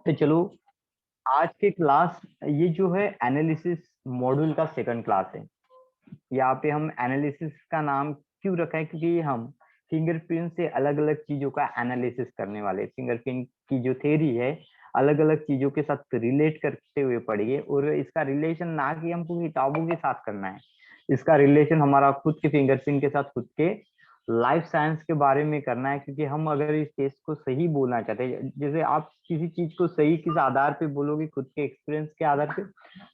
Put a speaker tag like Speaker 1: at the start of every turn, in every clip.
Speaker 1: तो चलो, आज के क्लास ये जो है एनालिसिस मॉड्यूल का सेकंड क्लास है। यहाँ पे हम एनालिसिस का नाम क्यों रखा है, क्योंकि हम फिंगरप्रिंट से अलग अलग चीजों का एनालिसिस करने वाले, फिंगरप्रिंट की जो थ्योरी है अलग अलग चीजों के साथ रिलेट करते हुए पढ़िए। और इसका रिलेशन ना कि हमको किताबों के साथ करना है, इसका रिलेशन हमारा खुद के फिंगरप्रिंट के साथ खुद के लाइफ साइंस के बारे में करना है। क्योंकि हम अगर इस टेस्ट को सही बोलना चाहते हैं, जैसे आप किसी चीज को सही किस आधार पे बोलोगे, खुद के एक्सपीरियंस के आधार पे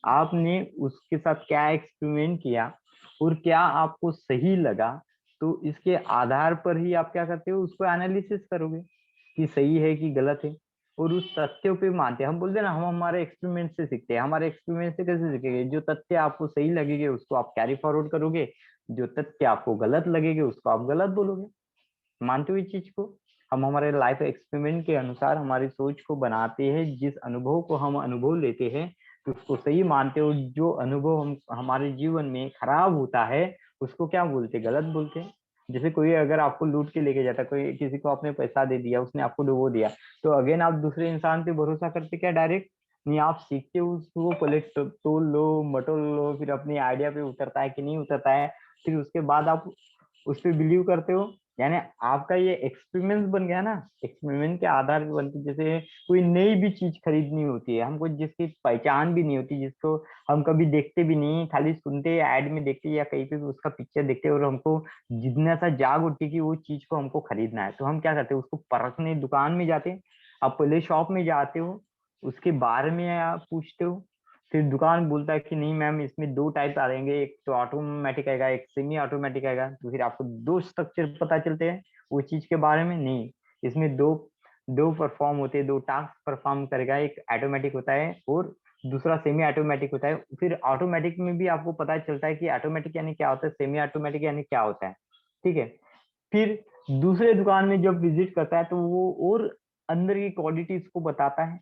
Speaker 1: आपने उसके साथ क्या एक्सपेरिमेंट किया और क्या आपको सही लगा, तो इसके आधार पर ही आप क्या करते हो, उसको एनालिसिस करोगे कि सही है कि गलत है। और उस तथ्यों पे मानते हैं, हम बोलते हैं ना, हम हमारे एक्सपेरिमेंट से सीखते हैं। हमारे एक्सपेरिमेंट से कैसे सीखेंगे? जो तथ्य आपको सही लगेंगे उसको आप कैरी फॉरवर्ड करोगे, जो तथ्य आपको गलत लगेंगे उसको आप गलत बोलोगे। मानते हो इस चीज को? हम हमारे लाइफ एक्सपेरिमेंट के अनुसार हमारी सोच को बनाते हैं। जिस अनुभव को हम अनुभव लेते हैं तो उसको सही मानते हो। जो अनुभव हम हमारे जीवन में खराब होता है उसको क्या बोलते हैं? गलत बोलते हैं। जैसे कोई अगर आपको लूट के लेके जाता, कोई किसी को आपने पैसा दे दिया, उसने आपको डुबो दिया, तो अगेन आप दूसरे इंसान पे भरोसा करते क्या डायरेक्ट? नहीं, आप सीखते हो उसको, पहले तोल लो मटोल लो, फिर अपनी आइडिया पे उतरता है कि नहीं उतरता है, फिर उसके बाद आप उस पर बिलीव करते हो। यानी आपका ये एक्सपेरिमेंट बन गया ना, एक्सपेरिमेंट के आधार पर बनती। जैसे कोई नई भी चीज खरीदनी होती है हमको, जिसकी पहचान भी नहीं होती, जिसको हम कभी देखते भी नहीं, खाली सुनते ऐड में देखते या कहीं पे भी उसका पिक्चर देखते, और हमको जिज्ञासा जाग उठती कि वो चीज को हमको खरीदना है, तो हम क्या करते हैं? उसको परखने दुकान में जाते हैं। आप पहले शॉप में जाते हो, उसके बारे में आप पूछते हो, फिर दुकान बोलता है कि नहीं मैम, इसमें दो टाइप आ जाएंगे, एक तो ऑटोमेटिक आएगा, एक सेमी ऑटोमेटिक आएगा। तो फिर आपको दो स्ट्रक्चर पता चलते हैं वो चीज के बारे में। नहीं, इसमें दो दो परफॉर्म होते हैं, दो टास्क परफॉर्म करेगा, एक ऑटोमेटिक होता है और दूसरा सेमी ऑटोमेटिक होता है। फिर ऑटोमेटिक में भी आपको पता चलता है कि ऑटोमेटिक यानी क्या होता है, सेमी ऑटोमेटिक यानी क्या होता है। ठीक है। फिर दूसरे दुकान में जब विजिट करता है तो वो और अंदर की क्वालिटीज को बताता है,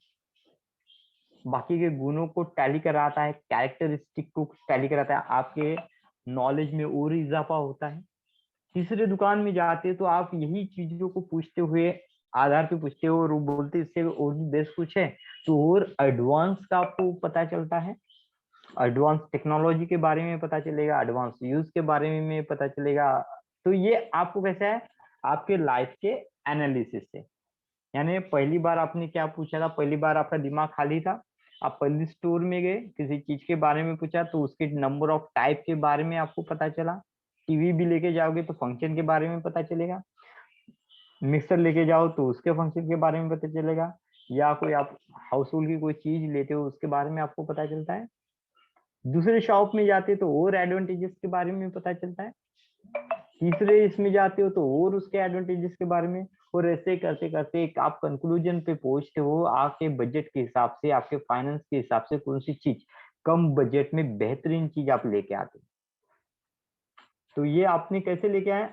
Speaker 1: बाकी के गुणों को टैली कराता है, कैरेक्टरिस्टिक को टैली कराता है, आपके नॉलेज में और इजाफा होता है। तीसरे दुकान में जाते हैं तो आप यही चीजों को पूछते हुए आधार पे पूछते हो, और वो बोलते इससे और भी बेस्ट कुछ है, तो और एडवांस का आपको पता चलता है। एडवांस टेक्नोलॉजी के बारे में पता चलेगा, एडवांस यूज के बारे में पता चलेगा। तो ये आपको कैसा है? आपके लाइफ के एनालिसिस से। यानी पहली बार आपने क्या पूछा था, पहली बार आपका दिमाग खाली था, आप पहले स्टोर में गए, किसी चीज के बारे में पूछा तो उसके नंबर ऑफ टाइप के बारे में आपको पता चला। टीवी भी लेके जाओगे तो फंक्शन के बारे में पता चलेगा, मिक्सर लेके जाओ तो उसके फंक्शन के बारे में पता चलेगा, या कोई आप हाउस होल्ड की कोई चीज लेते हो उसके बारे में आपको पता चलता है। दूसरे शॉप में जाते तो और एडवांटेजेस के बारे में पता चलता है, तीसरे इसमें जाते हो तो और उसके एडवांटेजेस के बारे में। और ऐसे करते करते एक आप कंक्लूजन पे पहुंचते हो, आपके बजट के हिसाब से, आपके फाइनेंस के हिसाब से कौन सी चीज कम बजट में बेहतरीन चीज आप लेके आते हो। तो ये आपने कैसे लेके आए?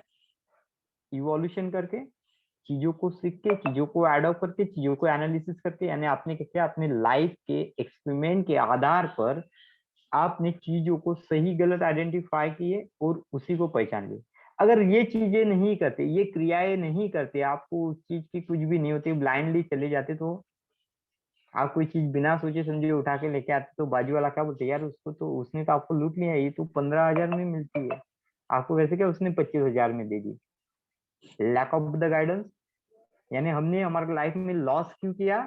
Speaker 1: इवोल्यूशन करके, चीजों को सीख के, चीजों को एडॉप्ट करके, चीजों को एनालिसिस करके। यानी आपने क्या किया? अपने लाइफ के एक्सपेरिमेंट के आधार पर आपने चीजों को सही गलत आइडेंटिफाई किए और उसी को पहचान लिए। अगर ये चीजें नहीं करते, ये क्रियाएं नहीं करते, आपको उस चीज की कुछ भी नहीं होती, ब्लाइंडली चले जाते, तो आप कोई चीज बिना सोचे समझे उठा के लेके आते, तो बाजू वाला क्या बोलते? यार उसको तो, उसने तो आपको लूट लिया, ये तो 15,000 में मिलती है, आपको वैसे क्या उसने 25,000 में दे दी। Lack of the guidance. यानी हमने हमारे लाइफ में लॉस क्यों किया?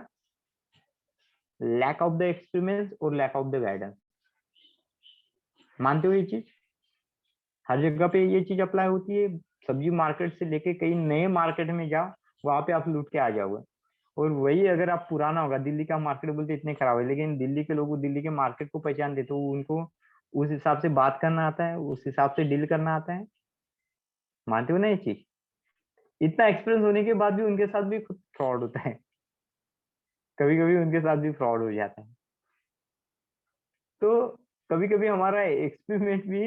Speaker 1: लैक ऑफ द एक्सपीरियंस और लैक ऑफ द गाइडेंस। मानते हो ये चीज? हर जगह पे ये चीज अप्लाई होती है। सब्जी मार्केट से लेके कई नए मार्केट में जाओ, वहां पे आप लूट के आ जाओगे। और वही अगर आप पुराना होगा, दिल्ली का मार्केट बोलते इतने खराब है, लेकिन दिल्ली के लोग दिल्ली के मार्केट को पहचान देते, तो उनको उस हिसाब से बात करना आता है, उस हिसाब से डील करना आता है। मानते हो ना ये चीज? इतना एक्सपीरियंस होने के बाद भी उनके साथ भी खुद फ्रॉड होता है, कभी कभी उनके साथ भी फ्रॉड हो जाता है। तो कभी कभी हमारा एक्सपेरिमेंट भी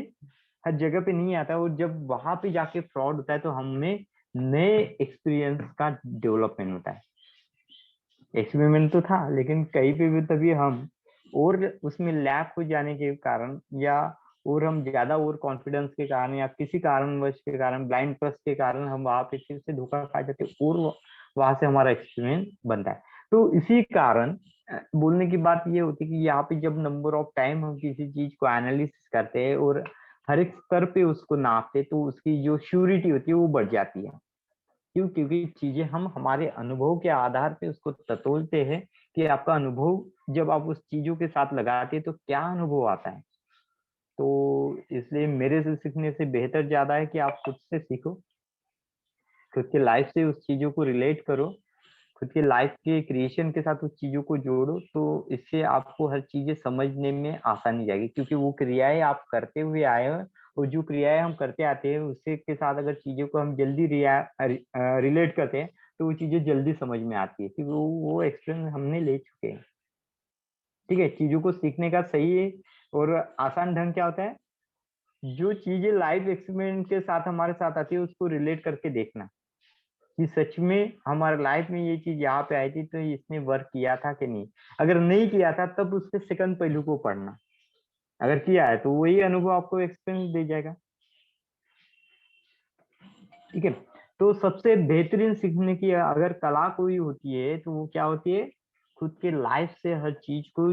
Speaker 1: हर जगह पे नहीं आता, और जब वहां पे जाके फ्रॉड होता है तो हमें नए एक्सपीरियंस का डेवलपमेंट होता है। एक्सपेरिमेंट तो था लेकिन कहीं पे भी तभी हम और उसमें लैक हो जाने के कारण, या और हम ज्यादा ओवर कॉन्फिडेंस के कारण, या किसी कारणवश के कारण, ब्लाइंड ट्रस्ट के कारण हम वहां पे फिर से धोखा खा जाते हैं, और वहां से हमारा एक्सपेरिमेंट बनता है। तो इसी कारण बोलने की बात ये होती है कि यहाँ पे जब नंबर ऑफ टाइम हम किसी चीज को एनालिसिस करते हैं और हर एक स्तर पे उसको नापते, तो उसकी जो श्योरिटी होती है वो बढ़ जाती है। क्यों? क्योंकि चीजें हम हमारे अनुभव के आधार पे उसको ततोलते हैं कि आपका अनुभव जब आप उस चीजों के साथ लगाते हैं तो क्या अनुभव आता है। तो इसलिए मेरे से सीखने से बेहतर ज्यादा है कि आप खुद से सीखो, खुद के लाइफ से उस चीजों को रिलेट करो, खुद के लाइफ के क्रिएशन के साथ उस चीजों को जोड़ो, तो इससे आपको हर चीजें समझने में आसानी जाएगी। क्योंकि वो क्रियाएं आप करते हुए आए हो, और जो क्रियाएं हम करते आते हैं उससे के साथ अगर चीजों को हम जल्दी रिलेट करते हैं तो वो चीजें जल्दी समझ में आती है, क्योंकि वो एक्सपीरियंस हमने ले चुके हैं। ठीक है, चीजों को सीखने का सही है और आसान ढंग क्या होता है, जो चीजें लाइव एक्सपेरिमेंट के साथ हमारे साथ आती है उसको रिलेट करके देखना कि सच में हमारे लाइफ में ये चीज यहाँ पे आई थी तो इसने वर्क किया था कि नहीं। अगर नहीं किया था तब उसके सेकंड पहलू को पढ़ना, अगर किया है तो वही अनुभव आपको एक्सपीरियंस दे जाएगा। ठीक है, तो सबसे बेहतरीन सीखने की अगर कला कोई होती है तो वो क्या होती है, खुद के लाइफ से हर चीज को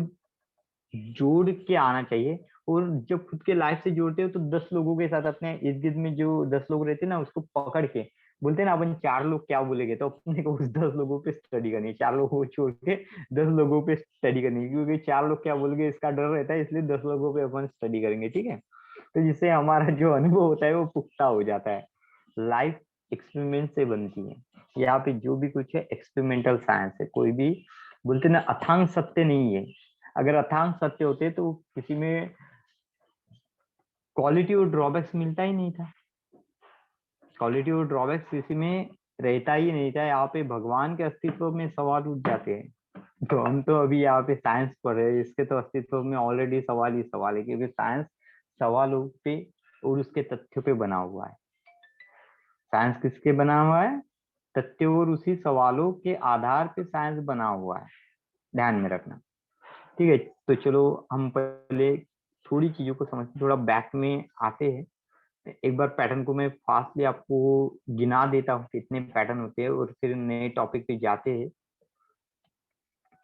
Speaker 1: जोड़ के आना चाहिए। और जब खुद के लाइफ से जोड़ते हो तो 10 लोगों के साथ, अपने इर्द गिर्द में जो 10 लोग रहते हैं ना उसको पकड़ के, बोलते हैं ना अपन 4 लोग क्या बोलेंगे, तो अपने को उस 10 लोगों पे स्टडी करनी है, 4 लोगों को छोड़ के 10 लोगों पे स्टडी करनी है, क्योंकि 4 लोग क्या बोलेंगे इसका डर रहता है, इसलिए 10 लोगों पे अपन स्टडी करेंगे। ठीक है, तो जिससे हमारा जो अनुभव होता है वो पुख्ता हो जाता है। लाइफ एक्सपेरिमेंट से बनती है, यहाँ पे जो भी कुछ है एक्सपेरिमेंटल साइंस है। कोई भी, बोलते ना अथांग सत्य नहीं है। अगर अथांग सत्य होते तो किसी में क्वालिटी और ड्रॉबैक्स मिलता ही नहीं था, क्वालिटी और ड्रॉबैक्स किसी में रहता ही नहीं था। यहाँ पे भगवान के अस्तित्व में सवाल उठ जाते हैं। तो हम तो अभी यहाँ पे साइंस पढ़ रहे हैं, इसके तो अस्तित्व में ऑलरेडी सवाल ही सवाल है, क्योंकि साइंस सवालों पे और उसके तथ्यों पे बना हुआ है। साइंस किसके बना हुआ है, तथ्य और उसी सवालों के आधार पे साइंस बना हुआ है, ध्यान में रखना। ठीक है, तो चलो हम पहले थोड़ी चीजों को समझते, थोड़ा बैक में आते हैं। एक बार पैटर्न को मैं फास्टली आपको गिना देता हूँ कितने पैटर्न होते हैं, और फिर नए टॉपिक पे जाते हैं।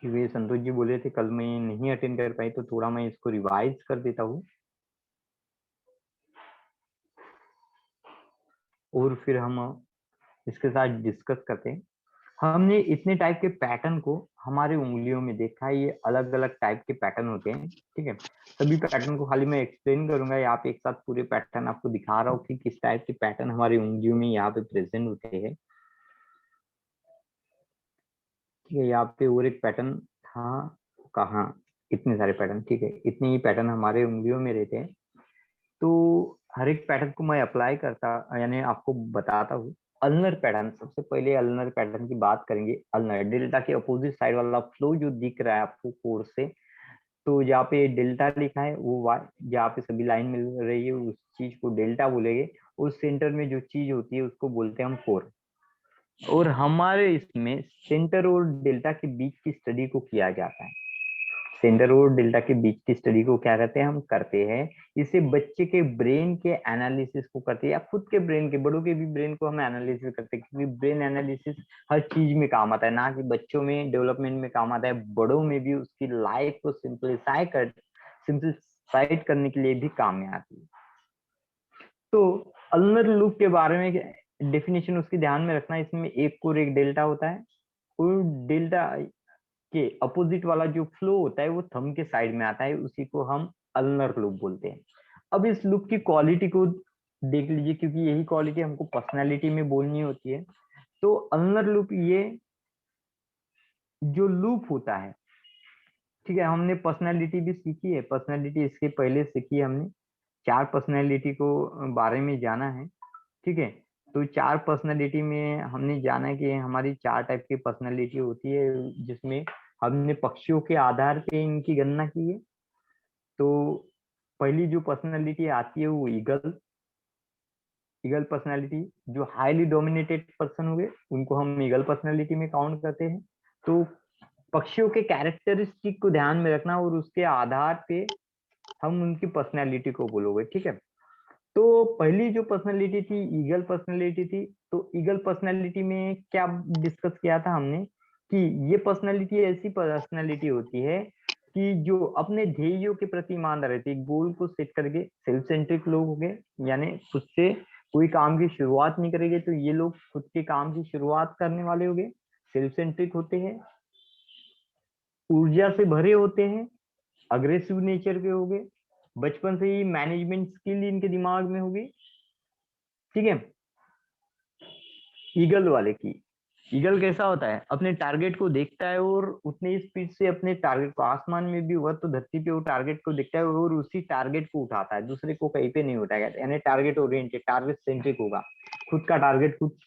Speaker 1: क्योंकि संतोष जी बोले थे कल मैं नहीं अटेंड कर पाई, तो थोड़ा मैं इसको रिवाइज कर देता हूँ और फिर हम इसके साथ डिस्कस करते हैं। हमने इतने टाइप के पैटर्न को हमारे उंगलियों में देखा है, ये अलग अलग टाइप के पैटर्न होते हैं। ठीक है, सभी पैटर्न को खाली मैं एक्सप्लेन करूंगा, यहाँ पे एक साथ पूरे पैटर्न आपको दिखा रहा हूँ कि किस टाइप के पैटर्न हमारी उंगलियों में यहाँ पे प्रेजेंट होते हैं। ठीक है, यहाँ पे और एक पैटर्न था, कहाँ, इतने सारे पैटर्न। ठीक है, इतने ही पैटर्न हमारे उंगलियों में रहते हैं। तो हर एक पैटर्न को मैं अप्लाई करता, यानी आपको बताता हूँ। अल्नर पैटर्न, सबसे पहले अल्नर पैटर्न की बात करेंगे। अल्नर डेल्टा के अपोजिट साइड वाला फ्लो जो दिख रहा है आपको कोर से, तो जहाँ पे डेल्टा लिखा है वो जहाँ पे सभी लाइन मिल रही है उस चीज को डेल्टा बोलेंगे। उस सेंटर में जो चीज होती है उसको बोलते हैं हम कोर। और हमारे इसमें सेंटर और डेल्टा के बीच की स्टडी को किया जाता है। सेंटर और डेल्टा के बीच की स्टडी को क्या कहते हैं, हम करते हैं। इसे बच्चे के ब्रेन के एनालिसिस को करते हैं, या खुद के ब्रेन के, बड़ों के भी ब्रेन को हम एनालिसिस करते हैं, क्योंकि ब्रेन एनालिसिस हर चीज में काम आता है, ना कि बच्चों में डेवलपमेंट में काम आता है, बड़ों में भी उसकी लाइफ को सिंप्लीफाइड करने के लिए भी काम में आती है। तो अल्नर लूप के बारे में डेफिनेशन उसकी ध्यान में रखना, इसमें एक कोर एक डेल्टा होता है, और डेल्टा के अपोजिट वाला जो फ्लो होता है वो थंब के साइड में आता है, उसी को हम अल्नर लूप बोलते हैं। अब इस लूप की क्वालिटी को देख लीजिए, क्योंकि यही क्वालिटी हमको पर्सनालिटी में बोलनी होती है। तो अल्नर लूप, ये जो लूप होता है, ठीक है, हमने पर्सनालिटी भी सीखी है, पर्सनालिटी इसके पहले सीखी है हमने। 4 पर्सनालिटी को बारे में जाना है। ठीक है, तो 4 पर्सनालिटी में हमने जाना है कि हमारी 4 टाइप की पर्सनालिटी होती है, जिसमें हमने पक्षियों के आधार पे इनकी गणना की है। तो पहली जो पर्सनालिटी आती है वो ईगल, ईगल पर्सनालिटी। जो हाईली डोमिनेटेड पर्सन हुए उनको हम ईगल पर्सनालिटी में काउंट करते हैं। तो पक्षियों के कैरेक्टरिस्टिक को ध्यान में रखना और उसके आधार पे हम उनकी पर्सनालिटी को बोलोगे। ठीक है, तो पहली जो पर्सनालिटी थी ईगल पर्सनालिटी थी। तो ईगल पर्सनालिटी में क्या डिस्कस किया था हमने, कि ये पर्सनालिटी ऐसी पर्सनालिटी होती है कि जो अपने ध्येयों के प्रति ईमानदार रहती है, गोल को सेट करके। सेल्फ सेंट्रिक लोग हो गए, यानी खुद से कोई काम की शुरुआत नहीं करेंगे, तो ये लोग खुद के काम की शुरुआत करने वाले हो गए, सेल्फ सेंट्रिक होते हैं, ऊर्जा से भरे होते हैं, अग्रेसिव नेचर के हो गए, बचपन से ही मैनेजमेंट स्किल इनके दिमाग में होगी। ठीक है। ईगल वाले की, ईगल कैसा होता है, अपने टारगेट को देखता है और उतनी स्पीड से अपने टारगेट को, आसमान में भी हुआ तो धरती पे वो टारगेट को देखता है और उसी टारगेट को उठाता है, दूसरे को कहीं पे नहीं उठाएगा, यानी टारगेट ओरिएंटेड, टारगेट सेंट्रिक होगा, खुद का टारगेट खुद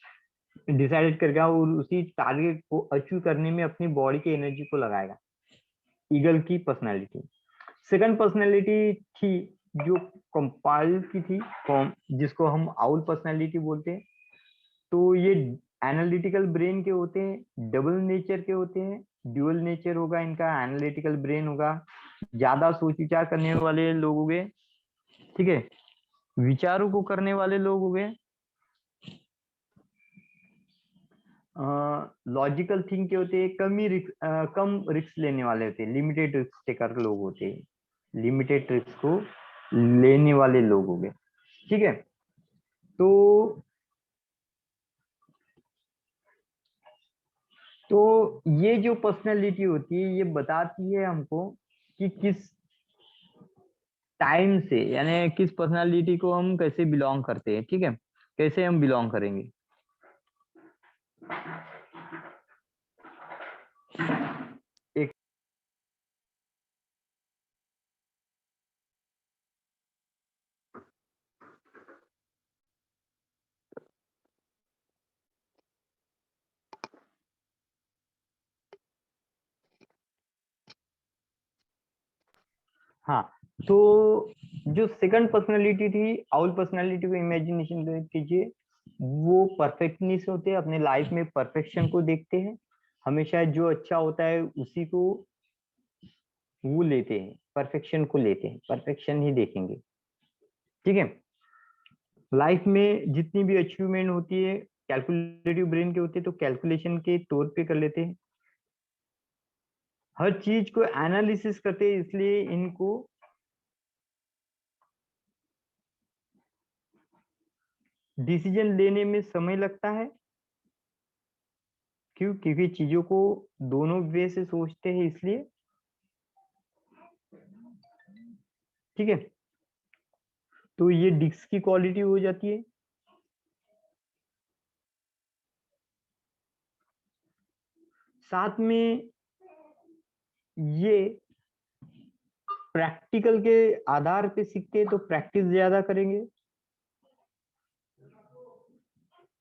Speaker 1: डिसाइड करेगा और उसी टारगेट को अचीव करने में अपनी बॉडी की एनर्जी को लगाएगा। ईगल की पर्सनैलिटी। सेकंड पर्सनैलिटी थी जो कंपाइल की थी, जिसको हम आउल पर्सनैलिटी बोलते हैं। तो ये एनालिटिकल ब्रेन के होते हैं, डबल नेचर के होते हैं, ड्यूअल नेचर होगा इनका, एनालिटिकल ब्रेन होगा, ज्यादा सोच विचार करने वाले लोग हो गए। ठीक है। विचारों को करने वाले लोग हो गए। लॉजिकल थिंक के होते हैं, कम रिस्क लेने वाले होते हैं, लिमिटेड रिस्क टेकर लोग होते हैं, लिमिटेड रिस्क को लेने वाले लोग हो गए। ठीक है। तो तो ये जो पर्सनैलिटी होती है ये बताती है हमको कि किस टाइम से, यानी किस पर्सनालिटी को हम कैसे बिलोंग करते हैं। ठीक है, कैसे हम बिलोंग करेंगे। एक हाँ, तो जो सेकंड पर्सनालिटी थी, आउल पर्सनालिटी को इमेजिनेशन कीजिए, वो परफेक्टनिस्ट होते हैं, अपने लाइफ में परफेक्शन को देखते हैं, हमेशा जो अच्छा होता है उसी को वो लेते हैं, परफेक्शन को लेते हैं, परफेक्शन ही देखेंगे। ठीक है। लाइफ में जितनी भी अचीवमेंट होती है कैलकुलेटिव ब्रेन के होते हैं, तो कैलकुलेशन के तौर पे कर लेते हैं, हर चीज को एनालिसिस करते हैं, इसलिए इनको डिसीजन लेने में समय लगता है। क्यों? क्योंकि चीजों को दोनों वे से सोचते हैं, इसलिए। ठीक है। तो ये डिस्क की क्वालिटी हो जाती है। साथ में ये प्रैक्टिकल के आधार पे सीखते हैं, तो प्रैक्टिस ज्यादा करेंगे।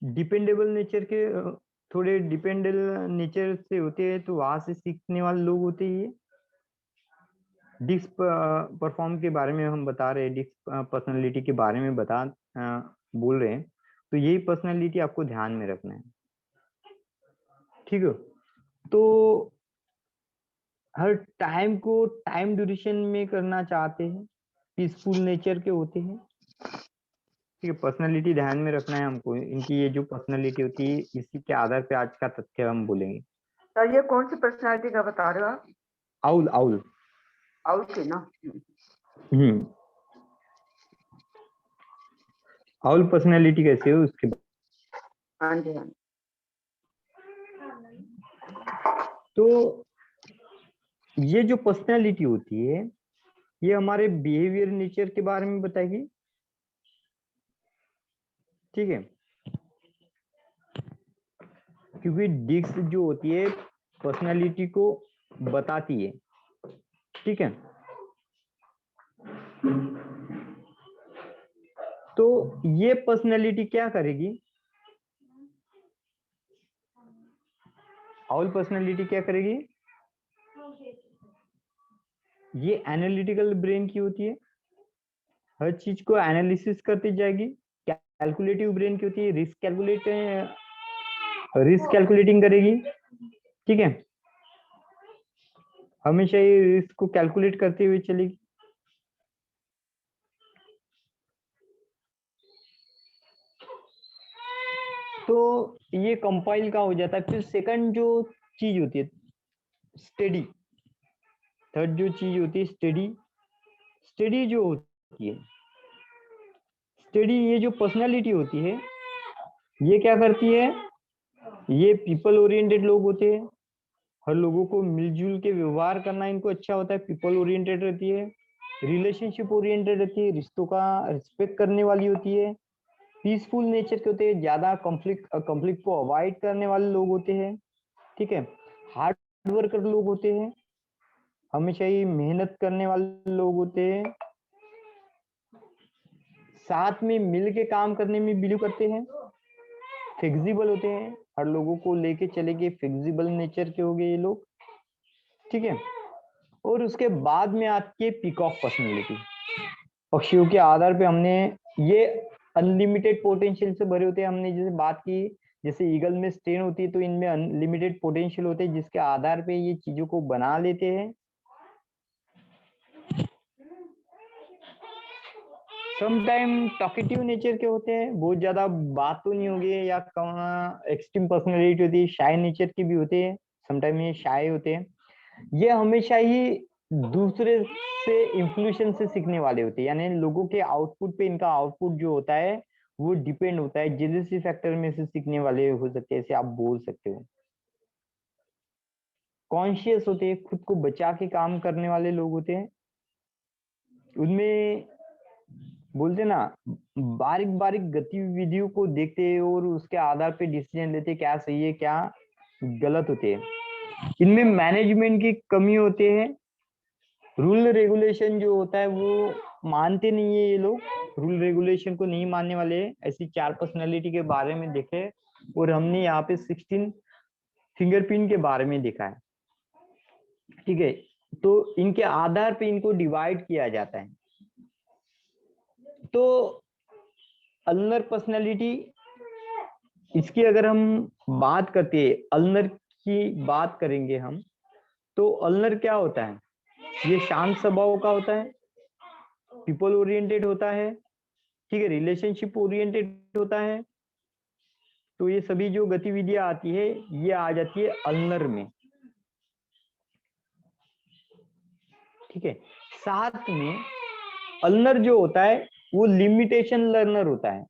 Speaker 1: डिपेंडेबल नेचर के, थोड़े डिपेंडेबल नेचर से होते हैं, तो वहां से सीखने वाले लोग होते हैं ये। डिस्क परफॉर्म के बारे में हम बता रहे हैं, डिस्क पर्सनालिटी के बारे में बोल रहे हैं, तो यही पर्सनालिटी आपको ध्यान में रखना है। ठीक है। तो हर टाइम को टाइम ड्यूरेशन में करना चाहते हैं, पीसफुल नेचर के होते हैं। ठीक है, पर्सनालिटी ध्यान में रखना है हमको, इनकी ये जो पर्सनालिटी होती है इसी के आधार पे आज का तथ्य हम बोलेंगे।
Speaker 2: सर ये कौन सी पर्सनालिटी का बता रहे हो आप?
Speaker 1: Owl owl.
Speaker 2: आउल के ना?
Speaker 1: हम्म। आउल पर्सनालिटी कैसे हो उसके
Speaker 2: हाँ जी, हाँ।
Speaker 1: तो ये जो पर्सनालिटी होती है ये हमारे बिहेवियर नेचर के बारे में बताएगी। ठीक है। क्योंकि डिस्क जो होती है पर्सनालिटी को बताती है। ठीक है। तो ये पर्सनालिटी क्या करेगी, आउल पर्सनालिटी क्या करेगी, ये एनालिटिकल ब्रेन की होती है, हर चीज को एनालिसिस करती जाएगी। कैलकुलेटिव ब्रेन की होती है, रिस्क कैलकुलेटिंग करेगी। ठीक है। हमेशा ये रिस्क को कैलकुलेट करते हुए चलेगी। तो ये कंपाइल का हो जाता है। फिर सेकंड जो चीज होती है स्टडी। थर्ड जो चीज होती है स्टडी। स्टडी जो होती है, स्टडी ये जो पर्सनालिटी होती है ये क्या करती है, ये पीपल ओरिएंटेड लोग होते हैं, हर लोगों को मिलजुल के व्यवहार करना इनको अच्छा होता है, पीपल ओरिएंटेड रहती है, रिलेशनशिप ओरिएंटेड रहती है, रिश्तों का रिस्पेक्ट करने वाली होती है, पीसफुल नेचर के होते हैं, ज्यादा कॉन्फ्लिक्ट को अवॉइड करने वाले लोग होते हैं, ठीक है, हार्ड वर्कर लोग होते हैं, हमेशा ही मेहनत करने वाले लोग होते हैं, साथ में मिल के काम करने में बिलीव करते हैं, फ्लेक्सिबल होते हैं, हर लोगों को लेके चलेंगे, फ्लेक्सिबल नेचर के हो गए ये लोग, ठीक है। और उसके बाद में आती है पीकॉक पर्सनैलिटी। पक्षियों के आधार पे हमने ये अनलिमिटेड पोटेंशियल से भरे होते हैं, हमने जैसे बात की, जैसे ईगल में स्ट्रेन होती है तो इनमें अनलिमिटेड पोटेंशियल होते हैं जिसके आधार पे ये चीजों को बना लेते हैं। समटाइम टॉकेटिव नेचर के होते हैं, बहुत ज्यादा बात तो नहीं होगी, या एक्सट्रीम पर्सनैलिटी होती है, शाय नेचर के भी होते हैं, समटाइम ये शाय होते हैं, ये हमेशा ही दूसरे से इन्फ्लुएंस से सीखने वाले होते हैं, यानी लोगों के आउटपुट पे इनका आउटपुट जो होता है वो डिपेंड होता है, जेलेसी फैक्टर में से सीखने वाले हो सकते हैं, ऐसे आप बोल सकते हो। कॉन्शियस होते हैं, खुद को बचा के काम करने वाले लोग होते हैं, उनमें बोलते ना बारीक बारीक गतिविधियों को देखते हैं और उसके आधार पे डिसीजन लेते हैं, क्या सही है क्या गलत होते हैं। इनमें मैनेजमेंट की कमी होती है, रूल रेगुलेशन जो होता है वो मानते नहीं है ये लोग, रूल रेगुलेशन को नहीं मानने वाले। ऐसी 4 पर्सनालिटी के बारे में देखे और हमने यहाँ पे 16 फिंगरप्रिंट के बारे में देखा है, ठीक है। तो इनके आधार पे इनको डिवाइड किया जाता है। तो अल्नर पर्सनालिटी, इसकी अगर हम बात करते हैं, अल्नर की बात करेंगे हम, तो अल्नर क्या होता है, ये शांत स्वभाव का होता है, पीपल ओरिएंटेड होता है, ठीक है, रिलेशनशिप ओरिएंटेड होता है। तो ये सभी जो गतिविधियां आती है ये आ जाती है अल्नर में, ठीक है। साथ में अल्नर जो होता है वो लिमिटेशन लर्नर होता है,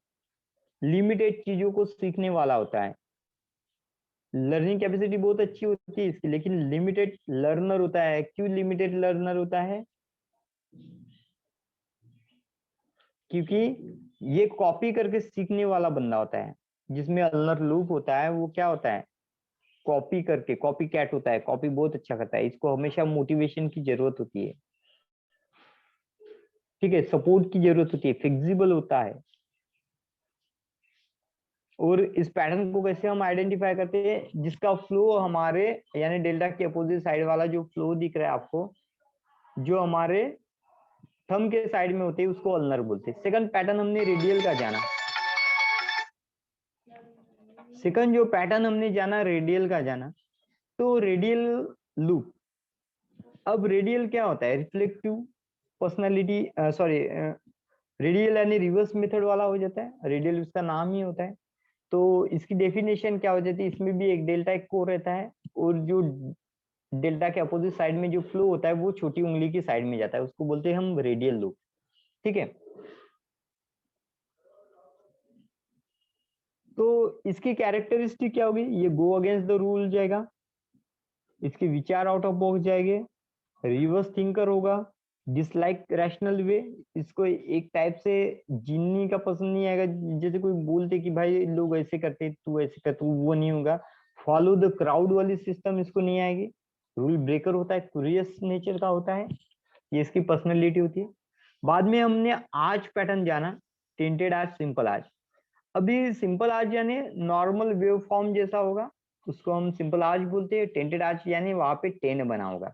Speaker 1: लिमिटेड चीजों को सीखने वाला होता है, लर्निंग कैपेसिटी बहुत अच्छी होती है इसकी, लेकिन लिमिटेड लर्नर होता है। क्यों लिमिटेड लर्नर होता है, क्योंकि ये कॉपी करके सीखने वाला बंदा होता है, जिसमें अल्नर लूप होता है वो क्या होता है, कॉपी करके, कॉपी कैट होता है, कॉपी बहुत अच्छा करता है, इसको हमेशा मोटिवेशन की जरूरत होती है, ठीक है, सपोर्ट की जरूरत होती है, फ्लेक्सिबल होता है। और इस पैटर्न को कैसे हम आइडेंटिफाई करते हैं, जिसका फ्लो हमारे यानी डेल्टा के अपोजिट साइड वाला जो फ्लो दिख रहा है आपको, जो हमारे थंब के साइड में होते हैं उसको अल्नर बोलते हैं। सेकंड पैटर्न हमने रेडियल का जाना, सेकंड जो पैटर्न हमने जाना रेडियल का जाना, तो रेडियल लूप। अब रेडियल क्या होता है, रिफ्लेक्टिव पर्सनालिटी, सॉरी, रेडियल यानी रिवर्स मेथड वाला हो जाता है, रेडियल उसका नाम ही होता है। तो इसकी डेफिनेशन क्या हो जाती है, इसमें भी एक डेल्टा एक कोर रहता है, और जो डेल्टा के अपोजिट साइड में जो फ्लो होता है वो छोटी उंगली की साइड में जाता है, उसको बोलते हैं हम रेडियल लूप, ठीक है। तो इसकी कैरेक्टरिस्टिक क्या होगी, ये गो अगेंस्ट द रूल जाएगा, इसके विचार आउट ऑफ बॉक्स जाएंगे, रिवर्स थिंकर होगा, डिसलाइक रैशनल वे, इसको एक टाइप से जीनी का पसंद नहीं आएगा, जैसे कोई बोलते कि भाई लोग ऐसे करते तू ऐसे कर, तू वो नहीं होगा, फॉलो द क्राउड वाली सिस्टम इसको नहीं आएगी, रूल ब्रेकर होता है, क्यूरियस नेचर का होता है, ये इसकी पर्सनैलिटी होती है। बाद में हमने आज पैटर्न जाना, टेंटेड आज, सिंपल आज। अभी सिंपल आज यानी नॉर्मल वेव फॉर्म जैसा होगा, उसको हम सिंपल आज बोलते हैं। टेंटेड आज यानी वहां पे 10 बना होगा,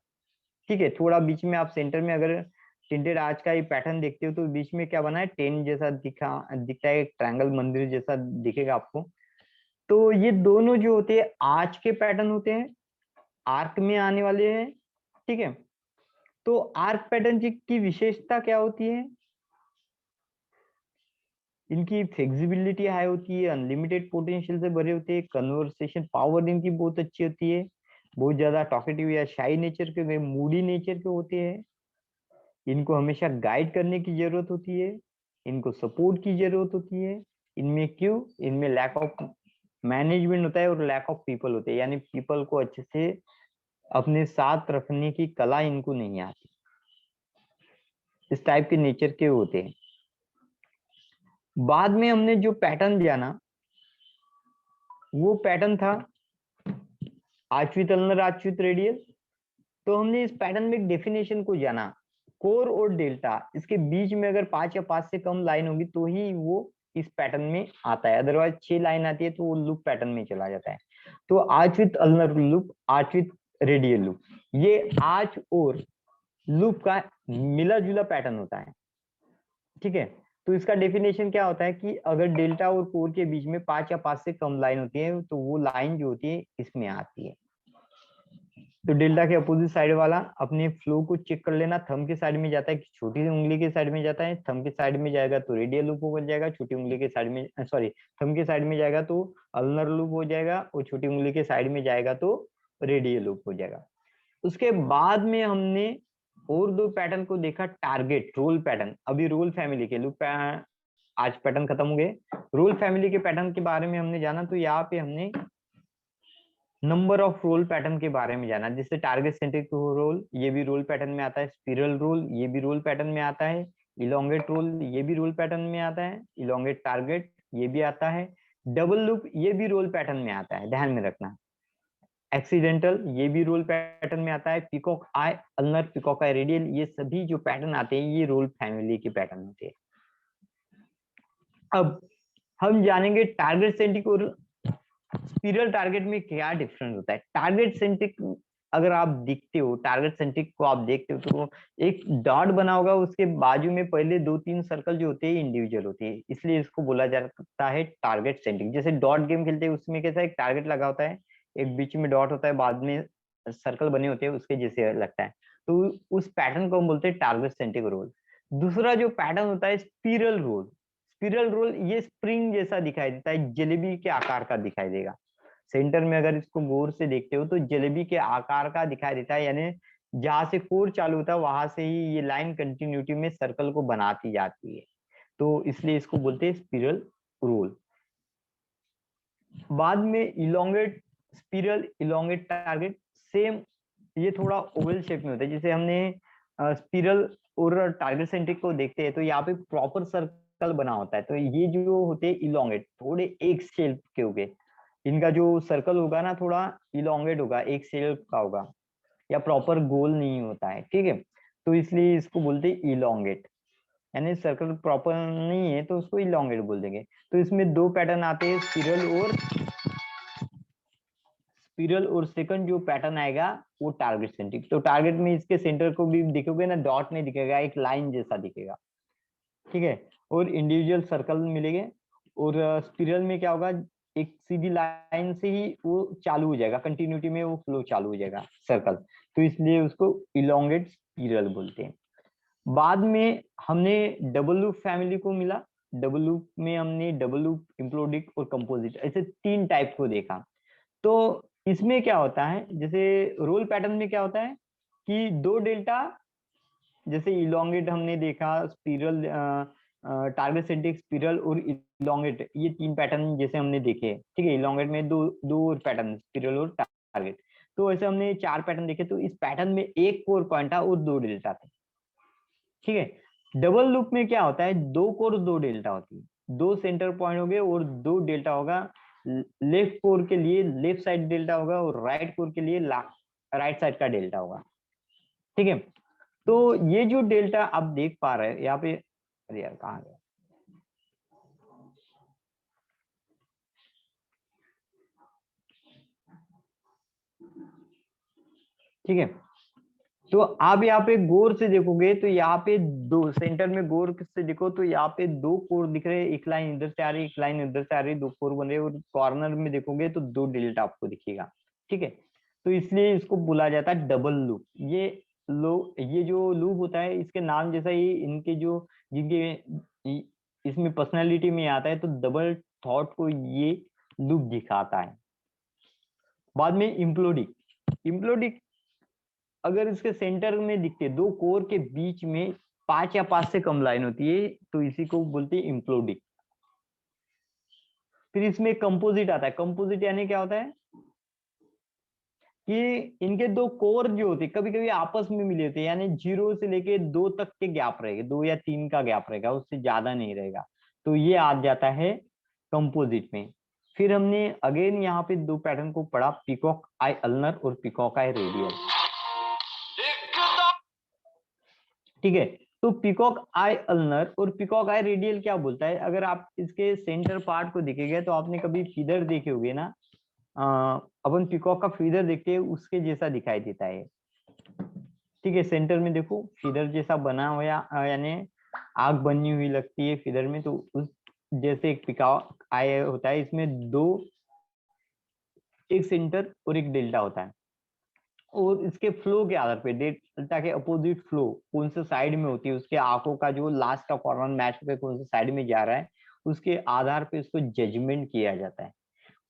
Speaker 1: ठीक है, थोड़ा बीच में आप सेंटर में अगर टिंटेड आर्च का ये पैटर्न देखते हो तो बीच में क्या बना है, 10 जैसा दिखता है, एक ट्रायंगल मंदिर जैसा दिखेगा आपको। तो ये दोनों जो होते हैं आर्च के पैटर्न होते हैं, आर्क में आने वाले हैं, ठीक है। तो आर्क पैटर्न की विशेषता क्या होती है, इनकी फ्लेक्सिबिलिटी हाई होती है, अनलिमिटेड पोटेंशियल से भरे होते हैं, कन्वर्सेशन पावर इनकी बहुत अच्छी होती है, बहुत ज्यादा टॉकेटिव या शाई नेचर के, मूडी नेचर के होते हैं। इनको हमेशा गाइड करने की जरूरत होती है, इनको सपोर्ट की जरूरत होती है। इनमें क्यों, इनमें लैक ऑफ मैनेजमेंट होता है और लैक ऑफ पीपल होते हैं, यानी पीपल को अच्छे से अपने साथ रखने की कला इनको नहीं आती। इस टाइप के नेचर के होते हैं। बाद में हमने जो पैटर्न जाना वो पैटर्न था आश्वित अल्नर आश्वित रेडियल। तो हमने इस पैटर्न में एक डेफिनेशन को जाना, कोर और डेल्टा इसके बीच में अगर 5 या 5 से कम लाइन होगी तो ही वो इस पैटर्न में आता है, अदरवाइज 6 लाइन आती है तो वो लूप पैटर्न में चला जाता है। तो arch with ulnar loop, arch with radial loop, ये आर्च और लूप का मिला जुला पैटर्न होता है। ठीक है, तो इसका डेफिनेशन क्या होता है कि अगर डेल्टा और कोर के बीच में 5 या 5 से कम लाइन होती है तो वो लाइन जो होती है इसमें आती है। तो डेल्टा के अपोजिट साइड वाला अपने फ्लो को चेक कर लेना, थंब के साइड में जाता है कि छोटी उंगली के साइड में जाता है, थंब के साइड में जाएगा तो रेडियल लूप हो जाएगा, छोटी उंगली के साइड में सॉरी थंब के साइड में जाएगा तो अल्नर लूप हो जाएगा, और छोटी उंगली के साइड में जाएगा तो रेडियल लूप हो जाएगा। उसके बाद में हमने और दो पैटर्न को देखा, टारगेट रोल पैटर्न। अभी रोल फैमिली के लूप आज पैटर्न खत्म हो गए, रोल फैमिली के पैटर्न के बारे में हमने जाना। तो यहाँ पे हमने नंबर ऑफ रोल पैटर्न के बारे में जाना, जिससे टारगेट सेंट्रिक रोल ये भी रोल पैटर्न में आता है, स्पिरल रोल ये भी रोल पैटर्न में आता है, इलोंगेट रोल ये भी रोल पैटर्न में आता है, इलोंगेट टारगेट ये भी आता है, डबल लूप ये भी रोल पैटर्न में आता है, ध्यान में रखना। एक्सीडेंटल ये भी रोल पैटर्न में आता है, पिकॉक आई अल्नर, पिकॉक आई रेडियल, ये सभी जो पैटर्न आते हैं ये रोल फैमिली के पैटर्न होते हैं। अब हम जानेंगे टारगेट सेंट्रिक और स्पिरल टारगेट में क्या डिफरेंस होता है। टारगेट सेंट्रिक अगर आप दिखते हो, टारगेट सेंट्रिक को आप देखते हो तो एक डॉट बना होगा, उसके बाजू में पहले 2-3 सर्कल जो होते हैं इंडिविजुअल होते हैं, इसलिए इसको बोला जाता है टारगेट सेंट्रिक। जैसे डॉट गेम खेलते हैं उसमें कैसा एक टारगेट लगा होता है, एक बीच में डॉट होता है, बाद में सर्कल बने होते हैं उसके जैसे लगता है, तो उस पैटर्न को हम बोलते हैं टारगेट सेंट्रिक रोल। दूसरा जो पैटर्न होता है स्पिरल रोल, स्पिरल रोल ये स्प्रिंग जैसा दिखाई देता है, जलेबी के आकार का दिखाई देगा। सेंटर में अगर इसको गौर से देखते हो तो जलेबी के आकार का दिखाई देता है, यानी जहां से कोर चालू होता है वहां से ही ये लाइन कंटिन्यूटी में सर्कल को बनाती जाती है, तो इसलिए इसको बोलते हैं स्पिरल रोल। बाद में elongate spiral, elongate target, same ये थोड़ा ओवल शेप में होता है। जैसे हमने स्पिरल और टारगेट सेंट्रिक को देखते हैं तो यहाँ पे प्रॉपर सर्कल बना होता है, तो ये जो होते हैं इलोंगेट, थोड़े एक शेप के हो गए, इनका जो सर्कल होगा ना थोड़ा इलोंगेट होगा, एक शेप का होगा, या प्रॉपर गोल नहीं होता है। ठीक है, तो इसलिए इसको बोलते हैं इलोंगेट, यानी सर्कल प्रॉपर नहीं है तो उसको इलोंगेट बोल देंगे। तो इसमें दो पैटर्न आते हैं, स्पिरल और सेकंड जो पैटर्न आएगा वो टारगेट सेंट्रिक। तो टारगेट में इसके सेंटर को भी देखोगे ना, डॉट नहीं दिखेगा, एक लाइन जैसा दिखेगा। ठीक है, और इंडिविजुअल सर्कल मिलेंगे। और स्पिरल में क्या होगा, एक सीधी लाइन से ही वो चालू हो जाएगा, कंटिन्यूटी में वो फ्लो चालू हो जाएगा सर्कल, तो इसलिए उसको इलोंगेट स्पिरल बोलते हैं। बाद में हमने डबल लूप फैमिली को मिला, डबल लूप में हमने डबल लूप, इम्प्लोडिक और कंपोजिट, ऐसे 3 टाइप को देखा। तो इसमें क्या होता है, जैसे रोल पैटर्न में क्या होता है कि 2 डेल्टा, जैसे इलोंगेट हमने देखा, स्पिरल, टारगेट सेंट्रिक, स्पिरल और इलोंगेट, ये 3 पैटर्न जैसे हमने देखे। ठीक है, इलोंगेट में दो और पैटर्न, स्पिरल और टारगेट, तो ऐसे हमने 4 पैटर्न देखे। तो इस पैटर्न में एक कोर पॉइंट था और 2 डेल्टा थे। ठीक है, डबल लूप में क्या होता है, 2 कोर 2 डेल्टा होती है, 2 सेंटर पॉइंट हो गए और 2 डेल्टा होगा। लेफ्ट कोर के लिए लेफ्ट साइड डेल्टा होगा और राइट कोर के लिए राइट साइड का डेल्टा होगा। ठीक है, तो ये जो डेल्टा आप देख पा रहे हैं यहाँ पे, अरे यार कहाँ गया, ठीक है, तो आप यहाँ पे गौर से देखोगे तो यहाँ पे दो सेंटर में गौर से देखो तो यहाँ पे 2 कोर दिख रहे हैं, एक लाइन इधर से आ रही है, एक लाइन इधर से आ रही है, 2 कोर बन रहे हैं, और कॉर्नर में देखोगे तो 2 डेल्टा आपको दिखेगा। ठीक है, तो इसलिए इसको बोला जाता है डबल लूप। ये जो लूप होता है इसके नाम जैसा ही इनके जो जिनके इसमें पर्सनैलिटी में आता है, तो डबल थॉट को ये लूप दिखाता है। बाद में इम्प्लोडिक, इम्प्लोडिक अगर इसके सेंटर में दिखते दो कोर के बीच में 5 या 5 से कम लाइन होती है तो इसी को बोलते हैं इम्प्लोडिक। फिर इसमें कंपोजिट आता है। कंपोजिट यानी क्या होता है कि इनके दो कोर जो होते कभी कभी आपस में मिले होते, यानी 0 से लेके 2 तक के गैप रहेगा, 2 या 3 का गैप रहेगा, उससे ज्यादा नहीं रहेगा, तो ये आ जाता है कंपोजिट में। फिर हमने अगेन यहाँ पे दो पैटर्न को पढ़ा, पीकॉक आई अल्नर और पीकॉक आई रेडियल। ठीक है, तो पीकॉक आई अल्नर और पीकॉक आई रेडियल क्या बोलता है, अगर आप इसके सेंटर पार्ट को देखेंगे तो आपने कभी फीदर देखे होंगे ना, अपन पीकॉक का फीदर देखते हैं उसके जैसा दिखाई देता है। ठीक है, सेंटर में देखो फीदर जैसा बना हुआ, यानी आग बनी हुई लगती है फीदर में, तो उस जैसे एक पीकॉक आई होता है, इसमें दो, एक सेंटर और एक डेल्टा होता है, और इसके फ्लो के आधार पे डेल्टा के अपोजिट फ्लो कौन से साइड में होती है, उसके आंखों का जो लास्ट का कॉर्नर मैच पे कौन से साइड में जा रहा है, उसके आधार पे उसको जजमेंट किया जाता है।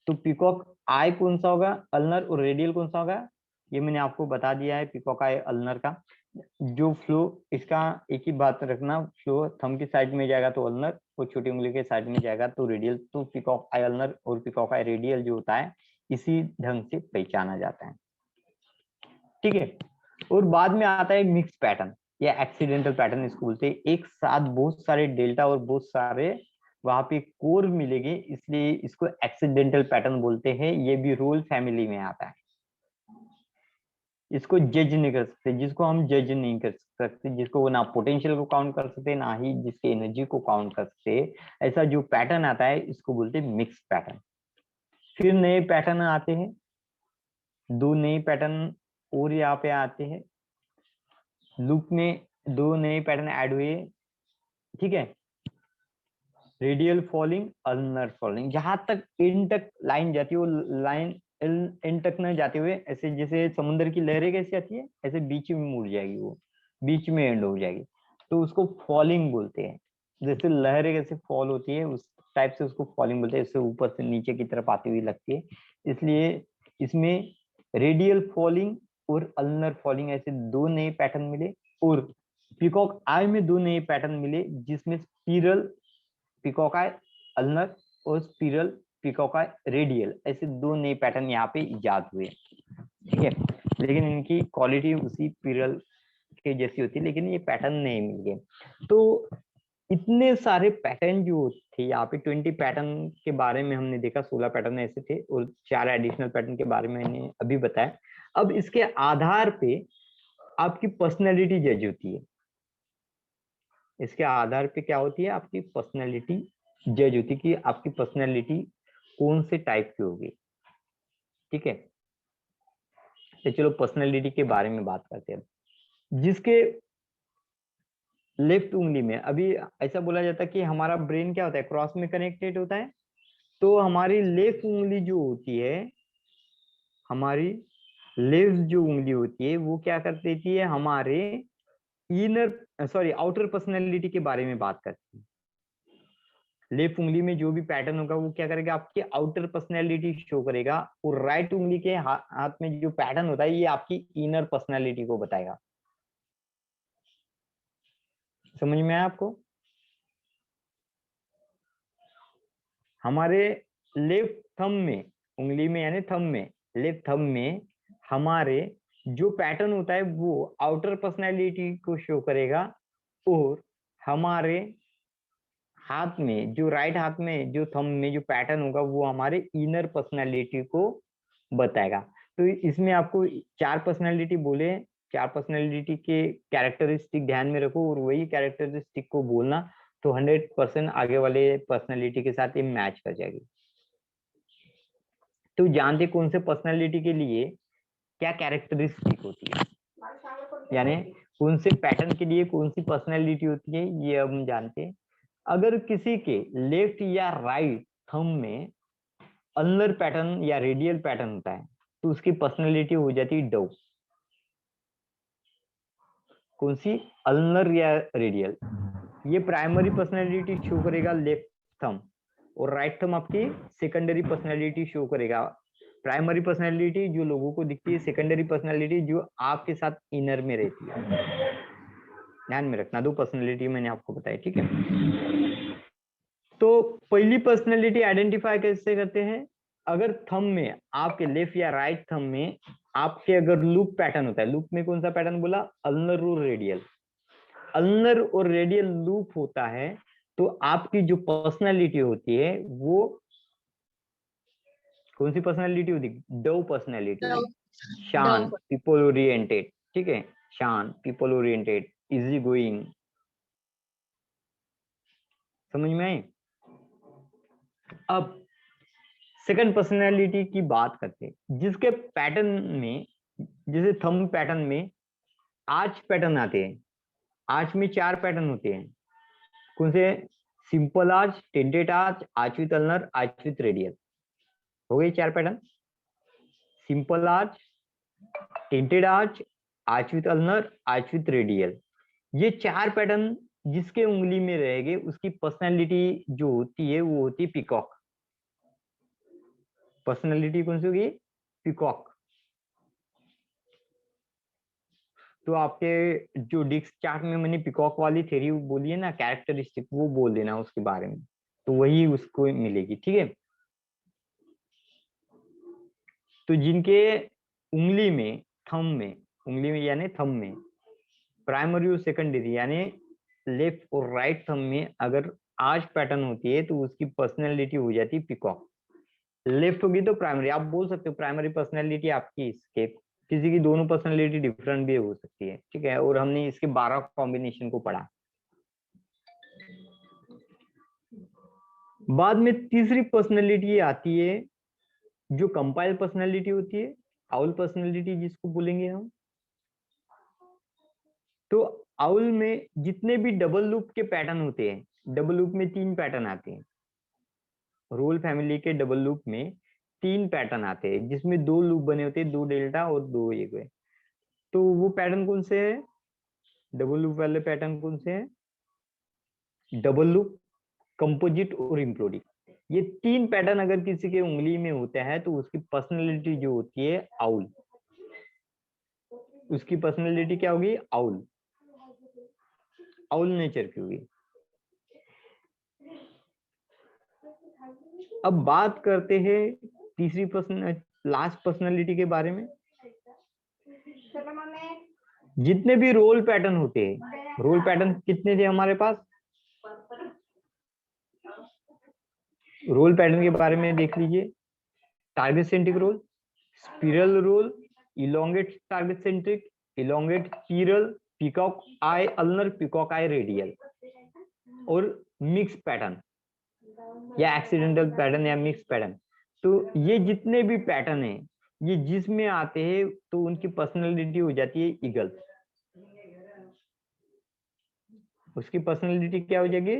Speaker 1: तो पीकॉक आई कौन सा होगा, अल्नर, और रेडियल कौन सा होगा, ये मैंने आपको बता दिया है पीकॉक आई अल्नर का। जो फ्लो, इसका एक ही बात रखना, फ्लो थंब की साइड में जाएगा तो अल्नर, और छोटी उंगली के साइड में जाएगा तो रेडियल। तो पीकॉक आई अल्नर और पीकॉक आई रेडियल जो होता है इसी ढंग से पहचाना जाता है। ठीक है, और बाद में आता है मिक्स पैटर्न या एक्सीडेंटल पैटर्न इसको बोलते हैं। एक साथ बहुत सारे डेल्टा और बहुत सारे वहां पे कोर मिलेंगे, इसलिए इसको एक्सीडेंटल पैटर्न बोलते हैं। ये भी रोल फैमिली में आता है। इसको जज नहीं कर सकते, जिसको हम जज नहीं कर सकते, जिसको वो ना पोटेंशियल को काउंट कर सकते ना ही जिसके एनर्जी को काउंट कर सकते, ऐसा जो पैटर्न आता है इसको बोलते हैं मिक्स पैटर्न। फिर नए पैटर्न आते हैं, दो नए पैटर्न और यहाँ पे आते हैं, लूप में दो नए पैटर्न ऐड हुए। ठीक है, रेडियल फॉलिंग, अल्नर फॉलिंग, जहां तक इन तक लाइन जाती है वो लाइन इन तक न जाते हुए, ऐसे जैसे समुद्र की लहरें कैसे आती है ऐसे बीच में मुड़ जाएगी, वो बीच में एंड हो जाएगी, तो उसको फॉलिंग बोलते हैं। जैसे लहरें कैसे फॉल होती है उस टाइप से उसको फॉलिंग बोलते हैं, इससे ऊपर से नीचे की तरफ आती हुई लगती है। इसलिए इसमें रेडियल फॉलिंग और अल्नर फॉलिंग ऐसे दो नए पैटर्न मिले, और पीकॉक आई में दो नए पैटर्न मिले, जिसमें स्पिरल पीकॉक आई अल्नर और स्पिरल पीकॉक आई रेडियल, ऐसे दो नए पैटर्न यहाँ पे इजाद हुए। ठीक है, लेकिन इनकी क्वालिटी उसी स्पिरल के जैसी होती है, लेकिन ये पैटर्न नहीं मिल गए। तो इतने सारे पैटर्न जो थे यहाँ पे, 20 पैटर्न के बारे में हमने देखा, 16 पैटर्न ऐसे थे और 4 एडिशनल पैटर्न के बारे में मैंने अभी बताया। अब इसके आधार पे आपकी पर्सनैलिटी जज होती है। इसके आधार पे क्या होती है, आपकी पर्सनैलिटी जज होती है कि आपकी पर्सनैलिटी कौन से टाइप की होगी। ठीक है, तो चलो पर्सनैलिटी के बारे में बात करते हैं। जिसके लेफ्ट उंगली में, अभी ऐसा बोला जाता है कि हमारा ब्रेन क्या होता है, क्रॉस में कनेक्टेड होता है, तो हमारी लेफ्ट उंगली जो होती है, हमारी लेफ्ट जो उंगली होती है वो क्या कर देती है, हमारे इनर सॉरी आउटर पर्सनैलिटी के बारे में बात करती है। लेफ्ट उंगली में जो भी पैटर्न होगा वो क्या करेगा, आपकी आउटर पर्सनैलिटी शो करेगा, और राइट उंगली के हाथ में जो पैटर्न होता है ये आपकी इनर पर्सनैलिटी को बताएगा। समझ में आया आपको? हमारे लेफ्ट थंब में, उंगली में यानी थंब में, लेफ्ट थंब में हमारे जो पैटर्न होता है वो आउटर पर्सनैलिटी को शो करेगा, और हमारे हाथ में जो राइट हाथ में जो थंब में जो पैटर्न होगा वो हमारे इनर पर्सनैलिटी को बताएगा। तो इसमें आपको 4 पर्सनैलिटी बोले, 4 पर्सनैलिटी के कैरेक्टरिस्टिक ध्यान में रखो और वही कैरेक्टरिस्टिक को बोलना, तो 100% आगे वाले पर्सनैलिटी के साथ ये मैच कर जाएगी। तो जानते कौन से पर्सनैलिटी के लिए क्या कैरेक्टरिस्टिक होती है, यानी कौन से पैटर्न के लिए कौन सी पर्सनैलिटी होती है, ये अब हम जानते हैं। अगर किसी के लेफ्ट या राइट थंब में अल्नर पैटर्न या रेडियल पैटर्न होता है तो उसकी पर्सनैलिटी हो जाती है डव। कौन सी, अल्नर या रेडियल, ये प्राइमरी पर्सनैलिटी शो करेगा लेफ्ट थंब, और राइट थंब आपकी सेकेंडरी पर्सनैलिटी शो करेगा। प्राइमरी पर्सनैलिटी जो लोगों को दिखती है, सेकेंडरी पर्सनैलिटी जो आपके साथ इनर में रहती है। ध्यान में रखना, 2 पर्सनैलिटी मैंने आपको बताई, ठीक है। तो पहली पर्सनैलिटी आइडेंटिफाई कैसे करते हैं? अगर थंब में, आपके लेफ्ट या राइट थंब में आपके अगर लूप पैटर्न होता है, लूप में कौन सा पैटर्न बोला? अल्नर और रेडियल। अल्नर और रेडियल लूप होता है तो आपकी जो पर्सनैलिटी होती है वो कौन सी पर्सनैलिटी होती है? डव पर्सनैलिटी होती, शांत, पीपल ओरिएंटेड, ठीक है, शांत, पीपल ओरिएंटेड, इजी गोइंग। समझ में आई? अब सेकंड पर्सनैलिटी की बात करते हैं, जिसके पैटर्न में, जैसे थंब पैटर्न में आर्च पैटर्न आते हैं। आर्च में 4 पैटर्न होते हैं। कौन से? Simple arch, tented arch, arch with ulnar, arch with radial. हो गए 4 pattern. Simple arch, tented arch, arch with ulnar, arch with radial. ये 4 पैटर्न जिसके उंगली में रहेंगे उसकी पर्सनैलिटी जो होती है वो होती है पीकॉक। पर्सनैलिटी कौन सी होगी? पीकॉक। तो आपके जो डिस्क चार्ट में मैंने पीकॉक वाली थ्योरी बोली है ना, कैरेक्टरिस्टिक, वो बोल देना उसके बारे में, तो वही उसको मिलेगी, ठीक है। तो जिनके उंगली में, थंब में, उंगली में यानी थंब में प्राइमरी और सेकेंडरी यानी लेफ्ट और राइट थंब में अगर आर्च पैटर्न होती है तो उसकी पर्सनैलिटी हो जाती है पीकॉक। लेफ्ट होगी तो प्राइमरी, आप बोल सकते हो प्राइमरी पर्सनैलिटी आपकी इसके, किसी की दोनों पर्सनैलिटी डिफरेंट भी हो सकती है, ठीक है। और हमने इसके 12 कॉम्बिनेशन को पढ़ा। बाद में तीसरी पर्सनैलिटी आती है जो कंपाइल पर्सनैलिटी होती है, आउल पर्सनैलिटी जिसको बोलेंगे हम। तो आउल में जितने भी डबल लूप के पैटर्न होते हैं, डबल लूप में 3 पैटर्न आते हैं। रोल फैमिली के डबल लूप में 3 पैटर्न आते हैं जिसमें 2 लूप बने होते हैं, 2 डेल्टा और 2 एक। तो वो पैटर्न कौन से है? डबल लूप वाले पैटर्न कौन से हैं? डबल लूप, कंपोजिट और इम्प्लोडिक। ये 3 पैटर्न अगर किसी के उंगली में होता है तो उसकी पर्सनैलिटी जो होती है आउल। उसकी पर्सनैलिटी क्या होगी? आउल। आउल नेचर की होगी। अब बात करते हैं तीसरी लास्ट पर्सनैलिटी के बारे में। जितने भी रोल पैटर्न होते हैं, रोल पैटर्न कितने थे हमारे पास? रोल पैटर्न के बारे में देख लीजिए। Target centric whorl, spiral whorl, elongate target centric, elongate spiral, peacock eye ulnar, peacock eye radial, और मिक्स पैटर्न या एक्सीडेंटल पैटर्न या मिक्स पैटर्न। तो ये जितने भी पैटर्न है ये जिसमें आते हैं तो उनकी पर्सनैलिटी हो जाती है ईगल। उसकी पर्सनैलिटी क्या हो जाएगी?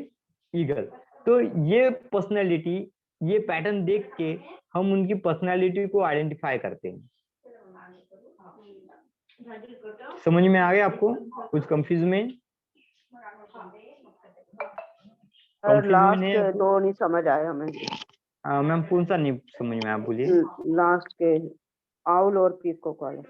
Speaker 1: ईगल। तो ये पर्सनैलिटी, ये पैटर्न देख के हम उनकी पर्सनैलिटी को आइडेंटिफाई करते हैं। समझ में आ गया आपको? कुछ कंफ्यूज में?
Speaker 2: लास्ट 2 नहीं समझ आए हमें।
Speaker 1: मैम कौन सा नहीं समझ में आया? बोलिए।
Speaker 2: लास्ट के आउल और पीकॉक वाला।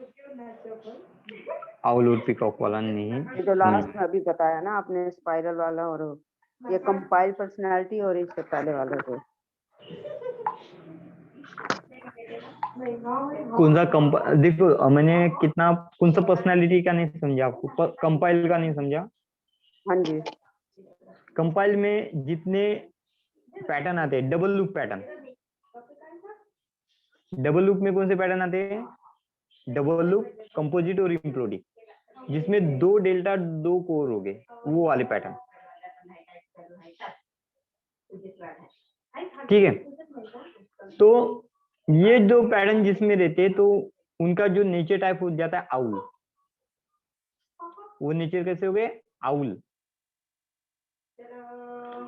Speaker 1: आउल और पीकॉक वाला नहीं,
Speaker 2: ये जो लास्ट में अभी बताया ना आपने, स्पाइरल वाला और ये कंपाइल पर्सनालिटी, और इससे पहले वाला जो
Speaker 1: कौन सा देखो मैंने कितना, कौन सा पर्सनालिटी का नहीं समझा आपको? कंपाइल का नहीं समझा?
Speaker 2: हाँ जी।
Speaker 1: कंपाइल में जितने पैटर्न आते हैं, double loop pattern. Double loop में कौन से पैटर्न आते हैं? डबल लूप, कंपोजिट और इम्प्लोडिक, जिसमें 2 डेल्टा 2 कोर हो गए, वो वाले पैटर्न, ठीक है। तो ये दो पैटर्न जिसमें रहते हैं तो उनका जो नेचर टाइप हो जाता है आउल। वो नेचर कैसे हो गए? आउल।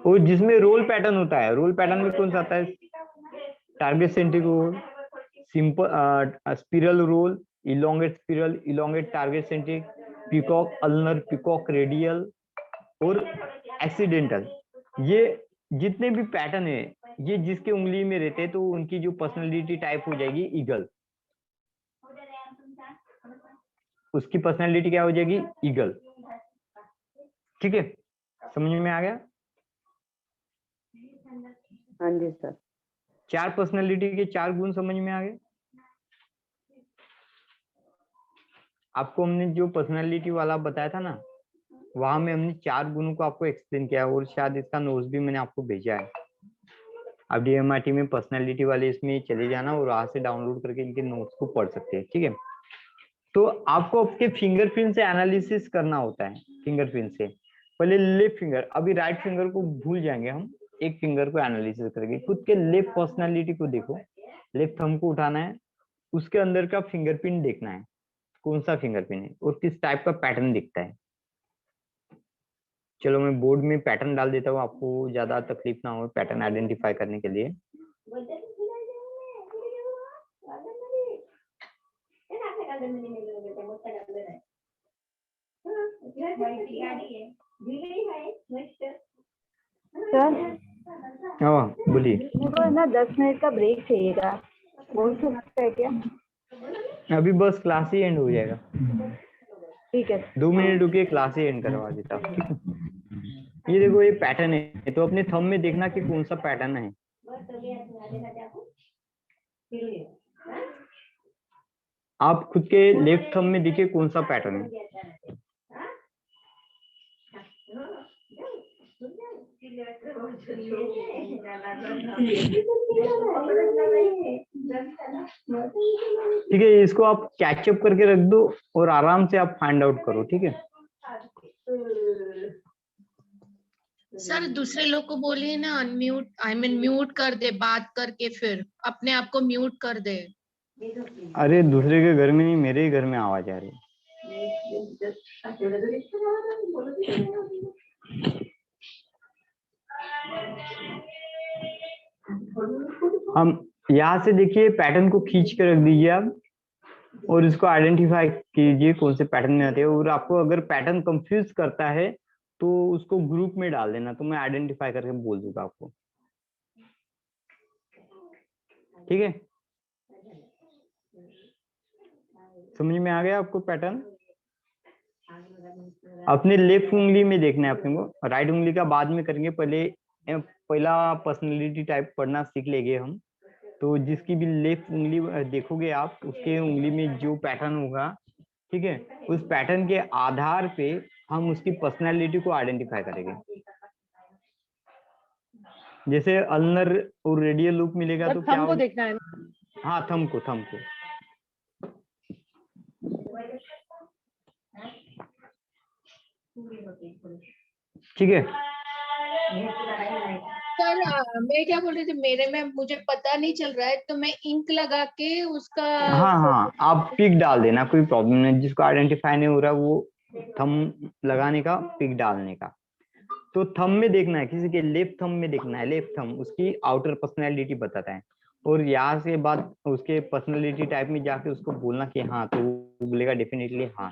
Speaker 1: और जिसमें रोल पैटर्न होता है, रोल पैटर्न में कौन सा आता है? Target centric whorl, simple spiral whorl, elongate spiral, elongate target centric, peacock ulnar, peacock radial और एक्सीडेंटल। ये जितने भी पैटर्न है ये जिसके उंगली में रहते हैं तो उनकी जो पर्सनैलिटी टाइप हो जाएगी ईगल। उसकी पर्सनैलिटी क्या हो जाएगी? ईगल। ठीक है, समझ में आ गया?
Speaker 2: हाँ जी सर।
Speaker 1: 4 पर्सनैलिटी के 4 गुण समझ में आ गए आपको। हमने जो पर्सनैलिटी वाला बताया था ना, वहां में हमने 4 गुणों को आपको एक्सप्लेन किया, और शायद इसका नोट्स भी मैंने आपको भेजा है। अब DMRT में पर्सनैलिटी वाले इसमें चले जाना और वहां से डाउनलोड करके इनके नोट्स को पढ़ सकते हैं। ठीक है, तो आपको आपके फिंगरप्रिंट से एनालिसिस करना होता है। फिंगरप्रिंट से पहले लेफ्ट फिंगर, अभी राइट फिंगर को भूल जाएंगे हम, एक फिंगर को एनालिसिस करेंगे। खुद के लेफ्ट पर्सनैलिटी को देखो, लेफ्ट थंब को उठाना है, उसके अंदर का फिंगरप्रिंट देखना है, कौन सा फिंगरप्रिंट है और किस टाइप का पैटर्न दिखता है। चलो मैं बोर्ड में पैटर्न डाल देता हूँ, आपको ज्यादा तकलीफ ना हो पैटर्न आइडेंटिफाई करने के लिए।
Speaker 2: सर
Speaker 1: हाँ बोलिए।
Speaker 2: मेरे को ना 10 मिनट का ब्रेक चाहिएगा, बोल सकते हैं क्या?
Speaker 1: अभी बस क्लास ही एंड हो जाएगा।
Speaker 2: ठीक है।
Speaker 1: 2 मिनट रुकिए, क्लास ही एंड करवा देता हूँ। ठीक है, ये देखो ये पैटर्न है, तो अपने थंब में देखना कि कौन सा पैटर्न है। आप खुद के लेफ्ट थंब में देखिए कौन सा पैटर्न है। ठीक है, इसको आप कैचअप करके रख दो और आराम से आप फाइंड आउट करो। ठीक है
Speaker 3: सर, दूसरे लोग को बोलिए ना अनम्यूट, आई मीन म्यूट कर दे, बात करके फिर अपने आप को म्यूट कर दे।
Speaker 1: अरे दूसरे के घर में नहीं, मेरे ही घर में आवाज आ रही है। हम यहाँ से देखिए पैटर्न को खींच के रख दीजिए आप, और इसको आइडेंटिफाई कीजिए कौन से पैटर्न में आते हैं। और आपको अगर पैटर्न कंफ्यूज करता है तो उसको ग्रुप में डाल देना, तो मैं आइडेंटिफाई करके बोल दूंगा आपको। ठीक है, समझ में आ गया आपको पैटर्न? अपने लेफ्ट उंगली में देखना है अपने को, राइट उंगली का बाद में करेंगे। पहला पर्सनैलिटी टाइप पढ़ना सीख लेंगे हम। तो जिसकी भी लेफ्ट उंगली देखोगे आप, उसके उंगली में जो पैटर्न होगा, ठीक है, उस पैटर्न के आधार पे हम उसकी पर्सनैलिटी को आइडेंटिफाई करेंगे। जैसे अल्नर और रेडियल लुक मिलेगा तो क्या
Speaker 4: को देखना है।
Speaker 1: हाँ, थंब को ठीक है।
Speaker 3: सर मैं क्या बोल रही थी, मेरे में मुझे पता नहीं चल रहा है, तो मैं इंक लगा के उसका
Speaker 1: हाँ, आप पिक डाल देना, कोई प्रॉब्लम नहीं। जिसको आइडेंटिफाई नहीं हो रहा वो थंब लगाने का, पिक डालने का। तो थंब में देखना है, किसी के लेफ्ट थंब में देखना है। लेफ्ट थंब उसकी आउटर पर्सनैलिटी बताता है, और यहाँ से बाद उसके पर्सनैलिटी टाइप में जाके उसको बोलना कि हाँ, तो वो बोलेगा डेफिनेटली हाँ।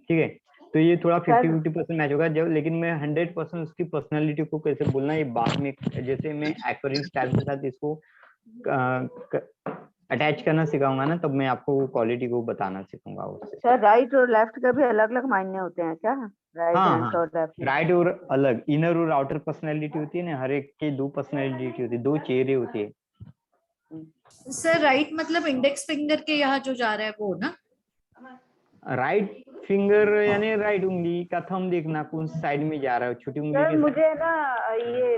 Speaker 1: ठीक है, तो ये थोड़ा 50-50% मैच होगा जब, लेकिन मैं 100% उसकी पर्सनैलिटी को कैसे बोलना ये बाद में, जैसे मैं एक्वरिंग स्टाइल के साथ इसको अटैच करना सिखाऊंगा ना, तब मैं आपको क्वालिटी को बताना सिखाऊंगा उससे।
Speaker 2: सर राइट और लेफ्ट का भी अलग अलग मायने होते हैं क्या? राइट हैंड और लेफ्ट।
Speaker 1: राइट और अलग, इनर और आउटर पर्सनैलिटी होती है ना, हर एक के 2 पर्सनैलिटी होती है, 2 चेहरे होते हैं।
Speaker 4: सर राइट मतलब इंडेक्स फिंगर के यहाँ जो जा रहा है वो ना?
Speaker 1: राइट फिंगर यानी राइट उंगली का थंब देखना कौन साइड में जा रहा है, छोटी उंगली
Speaker 2: सर
Speaker 1: के
Speaker 2: मुझे ना ये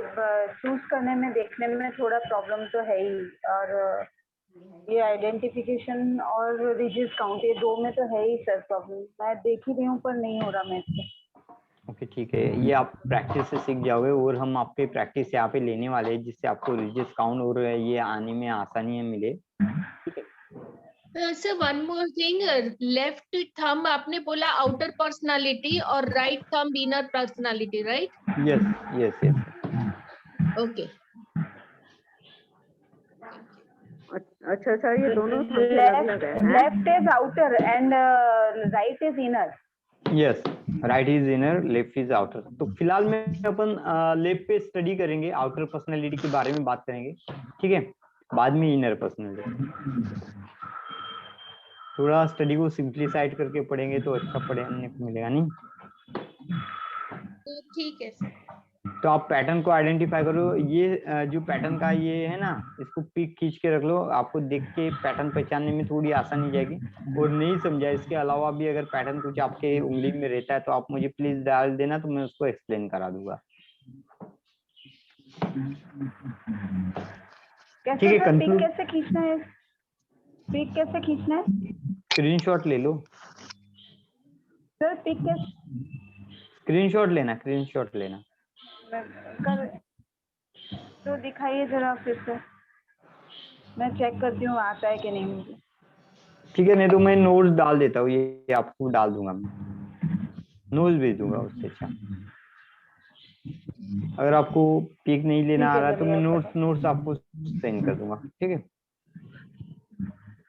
Speaker 2: चूज करने में, देखने में थोड़ा प्रॉब्लम तो है ही, और ये आइडेंटिफिकेशन और रिजिस काउंट, ये 2 में तो है ही सर प्रॉब्लम। मैं देख ही रही हूँ पर नहीं हो रहा मेरे से।
Speaker 1: ओके ठीक है, ये आप प्रैक्टिस से सीख जाओगे, और हम आपके प्रैक्टिस यहाँ पे लेने वाले हैं जिससे आपको रिजिस काउंट और ये आने में आसानी मिले। ठीक है
Speaker 3: sir, one more thing, left thumb आपने बोला आउटर पर्सनालिटी और right thumb inner personality, right?
Speaker 1: Yes
Speaker 3: okay.
Speaker 2: अच्छा सर, ये दोनों अलग अलग है।
Speaker 5: Left is outer and right is inner.
Speaker 1: Yes, right is inner, left is outer. तो फिलहाल में अपन लेफ्ट पे स्टडी करेंगे, आउटर पर्सनैलिटी के बारे में बात करेंगे, ठीक है, बाद में इनर पर्सनैलिटी। थोड़ा स्टडी को सिंप्लीफाइड करके पढ़ेंगे तो अच्छा पढ़ने को मिलेगा, नहीं?
Speaker 3: तो ठीक है सर।
Speaker 1: तो आप पैटर्न को आइडेंटिफाई करो। ये जो पैटर्न का ये है ना, इसको पिक खींच के रख लो, आपको देख के पैटर्न पहचानने में थोड़ी आसानी जाएगी। और नहीं समझा इसके अलावा भी अगर पैटर्न कुछ आपके उंगली में रहता है तो आप मुझे प्लीज डाल देना, तो मैं उसको एक्सप्लेन करा दूंगा। ठीक है,
Speaker 2: पिक कैसे खींचना है? पिक कैसे खींचना है?
Speaker 1: स्क्रीनशॉट ले लो
Speaker 2: सर। पिक कैसे?
Speaker 1: स्क्रीनशॉट लेना, स्क्रीनशॉट लेना।
Speaker 2: कर तो दिखाइए जरा फिर से, मैं चेक करती हूँ आता है कि नहीं मुझे।
Speaker 1: ठीक है, नहीं तो मैं नोट्स डाल देता हूँ, ये आपको डाल दूंगा, मैं नोट्स भेज दूंगा उससे। अच्छा, अगर आपको पिक नहीं लेना आ रहा तो मैं नोट्स आपको सेंड कर दूंगा, ठीक है।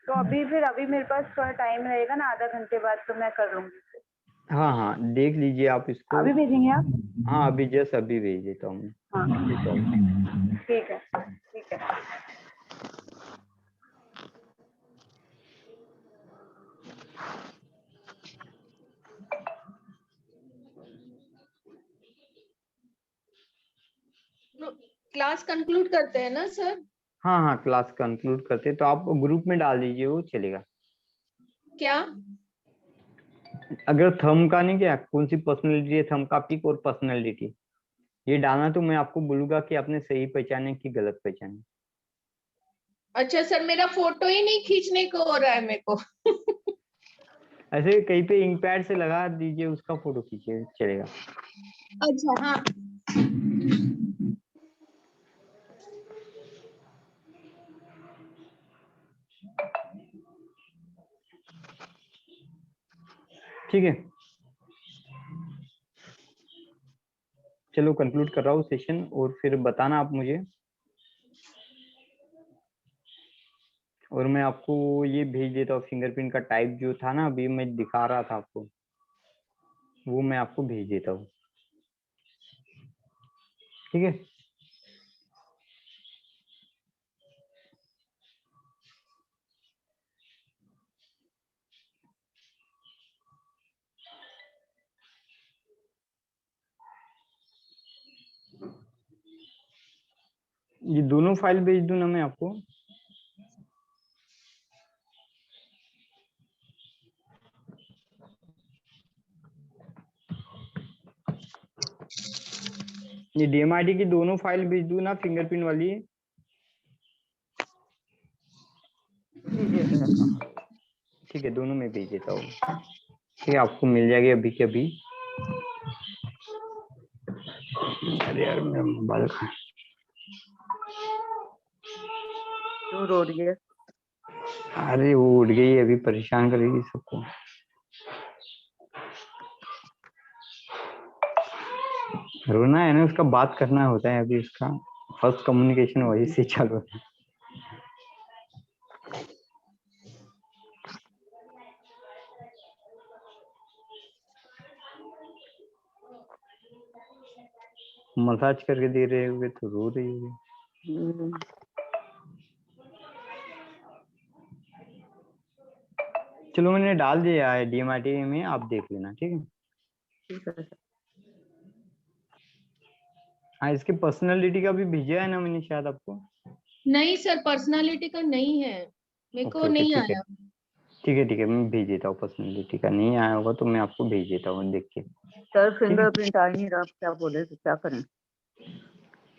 Speaker 2: तो अभी मेरे पास थोड़ा टाइम रहेगा ना, आधा घंटे बाद, तो मैं कर लूंगी।
Speaker 1: हाँ हाँ, देख लीजिए आप इसको।
Speaker 2: अभी भेजेंगे आप?
Speaker 1: हाँ, अभी जस्ट अभी भेज देता हूँ।
Speaker 2: हाँ ठीक है, ठीक है।
Speaker 3: क्लास कंक्लूड करते हैं ना सर?
Speaker 1: हाँ हाँ, क्लास कंक्लूड करते, तो आप ग्रुप में डाल दीजिए, वो चलेगा।
Speaker 3: क्या?
Speaker 1: अगर थंब का नहीं, क्या कौन सी पर्सनैलिटी है, थंब का पिक और पर्सनैलिटी, ये डालना, तो मैं आपको बोलूंगा कि आपने सही पहचाने कि गलत पहचाने।
Speaker 3: अच्छा सर, मेरा फोटो ही नहीं खींचने को हो रहा है मेरे को।
Speaker 1: ऐसे कहीं पे इंक पैड से लगा दीजिए, उसका फोटो खींचिए, चलेगा।
Speaker 3: अच्छा हाँ।
Speaker 1: ठीक है, चलो कंक्लूड कर रहा हूँ सेशन, और फिर बताना आप मुझे। और मैं आपको ये भेज देता हूँ, फिंगरप्रिंट का टाइप जो था ना, अभी मैं दिखा रहा था आपको, वो मैं आपको भेज देता हूँ, ठीक है। ये दोनों फाइल भेज दूं ना मैं आपको? ये DMIT की दोनों फाइल भेज दूं ना, फिंगरप्रिंट वाली? ठीक है, दोनों में भेज देता हूँ, ठीक है, आपको मिल जाएगी अभी के अभी। अरे यार, मेरा मोबाइल
Speaker 5: दूर हो रही है।
Speaker 1: अरे वो उड़ गई, अभी परेशान करेगी सबको। रोना है ना, उसका बात करना होता है, अभी उसका फर्स्ट कम्युनिकेशन वही से चालू है। मसाज करके दे रहे होगे तो रो रही होगी। चलो, मैंने डाल दिया है DMIT में, आप देख लेना, ठीक है।
Speaker 5: ठीक है।
Speaker 1: हाँ, इसके पर्सनालिटी का भी भेजा है ना मैंने शायद आपको?
Speaker 3: नहीं सर, पर्सनालिटी का नहीं है, मेरे को नहीं
Speaker 1: ठीक है,
Speaker 3: आया।
Speaker 1: ठीक है, मैं भेज देता हूँ। पर्सनालिटी का नहीं आया होगा तो मैं आपको भेज देता हूँ, देख के।
Speaker 5: सर फिंगरप्रिंट आ ही नहीं रहा, क्या बोले तो क्या करें?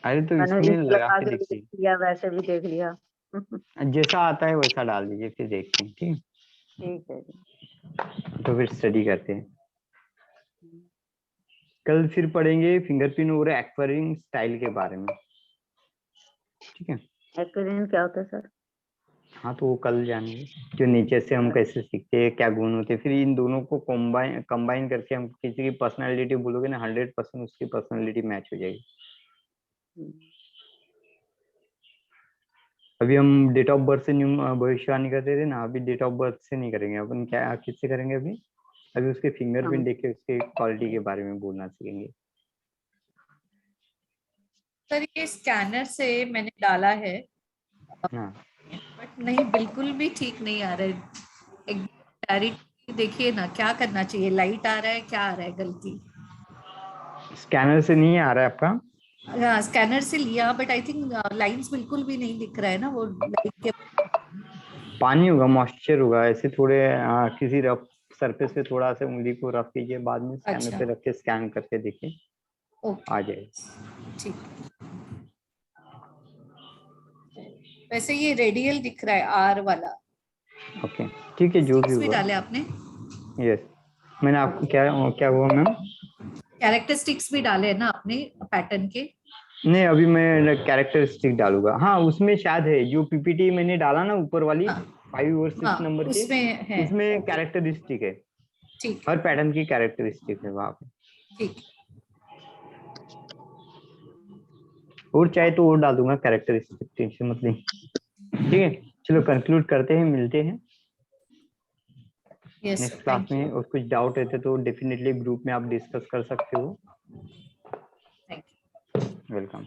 Speaker 1: अरे तो
Speaker 5: मैंने
Speaker 1: इसमें
Speaker 5: इस
Speaker 1: लगा
Speaker 5: लगा
Speaker 1: के
Speaker 5: के भी
Speaker 1: देखिए,
Speaker 5: देख लिया, वैसे भी देख लिया।
Speaker 1: जैसा आता है वैसा डाल दीजिए, फिर देखते हैं, ठीक
Speaker 5: ठीक है जी।
Speaker 1: है। तो फिर स्टडी करते हैं, कल फिर पढ़ेंगे फिंगरप्रिंट और एक्वायरिंग स्टाइल के बारे में, ठीक है।
Speaker 5: एक्वेरियम क्या होता है सर?
Speaker 1: हाँ, तो वो कल जानेंगे, जो नीचे से हम कैसे सीखते हैं, क्या गुण होते हैं, फिर इन दोनों को कंबाइन करके हम किसी की पर्सनालिटी बोलोगे ना, 100% उसकी पर्सनालिटी मैच हो जाएगी। अभी हम डेट ऑफ बर्थ से भविष्यवाणी करते थे ना, अभी डेट ऑफ बर्थ से नहीं करेंगे अपन, क्या किससे करेंगे अभी? अभी उसके फिंगरप्रिंट
Speaker 5: हाँ।
Speaker 1: देख के उसके क्वालिटी के बारे में बोलना सीखेंगे।
Speaker 4: सर ये स्कैनर से मैंने डाला है,
Speaker 1: हाँ,
Speaker 4: बट नहीं, बिल्कुल भी ठीक नहीं आ रहा है। एक क्लैरिटी देखिए ना, क्या करना चाहिए? लाइट आ रहा है, क्या आ रहा है गलती?
Speaker 1: स्कैनर से नहीं आ रहा है आपका?
Speaker 4: हाँ, स्कैनर से लिया, बट आई थिंक लाइंस बिल्कुल भी नहीं दिख रहा है ना वो लाइट के।
Speaker 1: पानी होगा, मॉइस्चर होगा। ऐसे थोड़े किसी रफ सरफेस पे थोड़ा सा उंगली को रफ कीजिए, बाद में स्कैनर
Speaker 4: अच्छा,
Speaker 1: पे रख के स्कैन करके देखिए,
Speaker 4: ओके,
Speaker 1: आ जाए।
Speaker 4: ठीक। वैसे ये रेडियल दिख रहा है, आर वाला।
Speaker 1: ओके, ठीक है, जो भी
Speaker 4: स्टिक्स भी
Speaker 1: होगा।
Speaker 4: डाले आपने?
Speaker 1: यस, मैंने आपको क्या क्या हुआ मैम?
Speaker 4: कैरेक्टरिस्टिक्स भी डाले हैं ना आपने पैटर्न के?
Speaker 1: नहीं, अभी मैं कैरेक्टरिस्टिक डालूंगा। हाँ, उसमें शायद है, जो पीपीटी मैंने डाला ना ऊपर वाली
Speaker 4: हाँ
Speaker 1: 5 और 6
Speaker 4: हाँ,
Speaker 1: नंबर के,
Speaker 4: उसमें है।
Speaker 1: उसमें
Speaker 4: ओके,
Speaker 1: कैरेक्टरिस्टिक है,
Speaker 4: ठीक
Speaker 1: हर
Speaker 4: है,
Speaker 1: पैटर्न की कैरेक्टरिस्टिक है वहाँ पे।
Speaker 4: ठीक है।
Speaker 1: और चाहे तो और डाल दूंगा कैरेक्टरिस्टिक, टेंशन मत लें। ठीक है, चलो कंक्लूड करते हैं, मिलते हैं
Speaker 4: yes
Speaker 1: next
Speaker 4: sir,
Speaker 1: class
Speaker 4: thank
Speaker 1: में।
Speaker 4: यू।
Speaker 1: और कुछ डाउट रहते तो डेफिनेटली ग्रुप में आप डिस्कस कर सकते हो।
Speaker 4: Thank you.
Speaker 1: वेलकम।